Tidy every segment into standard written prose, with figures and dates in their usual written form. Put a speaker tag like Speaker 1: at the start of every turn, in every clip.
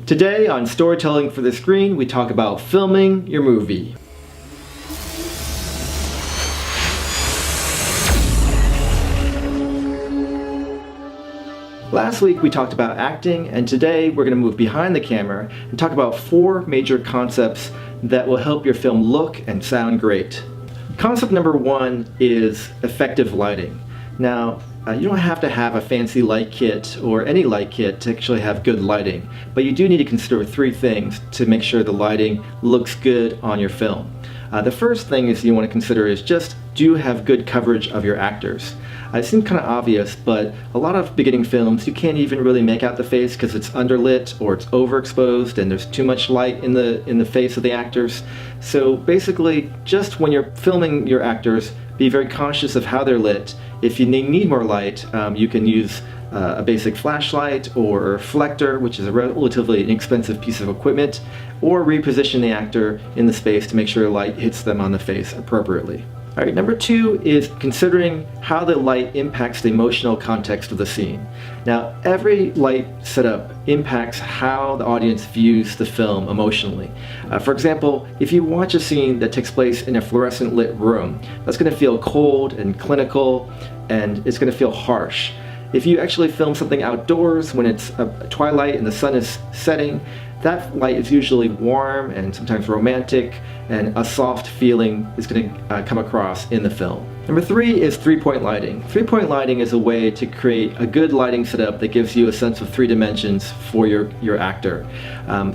Speaker 1: Today on Storytelling for the Screen, we talk about filming your movie. Last week we talked about acting, and today we're going to move behind the camera and talk about 4 major concepts that will help your film look and sound great. Concept number 1 is effective lighting. Now, you don't have to have a fancy light kit or any light kit to actually have good lighting, but you do need to consider 3 things to make sure the lighting looks good on your film. The first thing you want to consider is just, do you have good coverage of your actors? It seems kind of obvious, but a lot of beginning films, you can't even really make out the face because it's underlit or it's overexposed and there's too much light in the face of the actors. So basically, just when you're filming your actors, be very conscious of how they're lit. If you need more light, you can use a basic flashlight or a reflector, which is a relatively inexpensive piece of equipment, or reposition the actor in the space to make sure light hits them on the face appropriately. Alright, number 2 is considering how the light impacts the emotional context of the scene. Now, every light setup impacts how the audience views the film emotionally. For example, if you watch a scene that takes place in a fluorescent lit room, that's going to feel cold and clinical, and it's going to feel harsh. If you actually film something outdoors when it's twilight and the sun is setting, that light is usually warm and sometimes romantic, and a soft feeling is going to come across in the film. Number 3 is 3-point lighting. 3-point lighting is a way to create a good lighting setup that gives you a sense of 3 dimensions for your actor.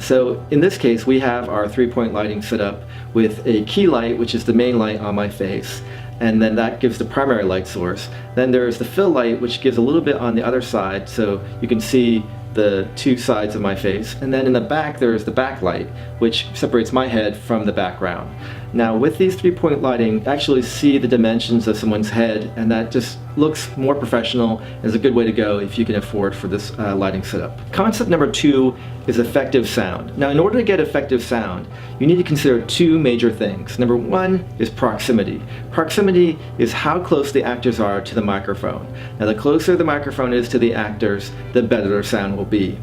Speaker 1: So in this case, we have our 3-point lighting set up with a key light, which is the main light on my face, and then that gives the primary light source. Then there's the fill light, which gives a little bit on the other side, so you can see the 2 sides of my face. And then in the back there's the backlight, which separates my head from the background. Now with these 3-point lighting, actually see the dimensions of someone's head, and that just looks more professional and is a good way to go if you can afford for this lighting setup. Concept number 2 is effective sound. Now in order to get effective sound, you need to consider 2 major things. Number 1 is proximity. Proximity is how close the actors are to the microphone. Now the closer the microphone is to the actors, the better their sound will be.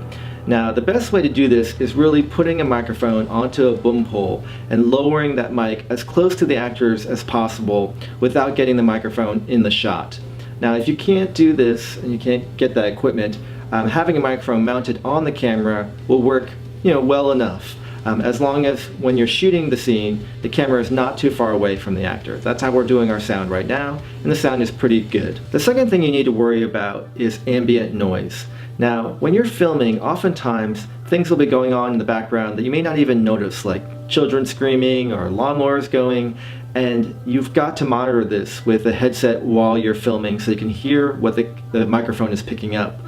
Speaker 1: Now the best way to do this is really putting a microphone onto a boom pole and lowering that mic as close to the actors as possible without getting the microphone in the shot. Now if you can't do this and you can't get that equipment, having a microphone mounted on the camera will work well enough. As long as when you're shooting the scene, the camera is not too far away from the actor. That's how we're doing our sound right now, and the sound is pretty good. The second thing you need to worry about is ambient noise. Now, when you're filming, oftentimes things will be going on in the background that you may not even notice, like children screaming or lawnmowers going, and you've got to monitor this with a headset while you're filming so you can hear what the microphone is picking up.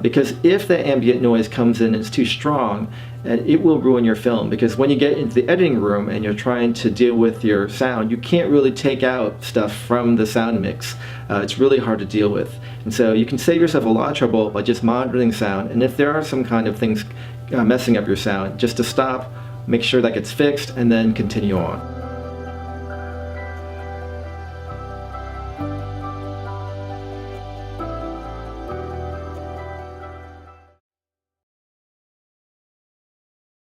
Speaker 1: Because if the ambient noise comes in and it's too strong, it will ruin your film, because when you get into the editing room and you're trying to deal with your sound, you can't really take out stuff from the sound mix. It's really hard to deal with. And so you can save yourself a lot of trouble by just monitoring sound, and if there are some kind of things messing up your sound, just to stop, make sure that gets fixed, and then continue on.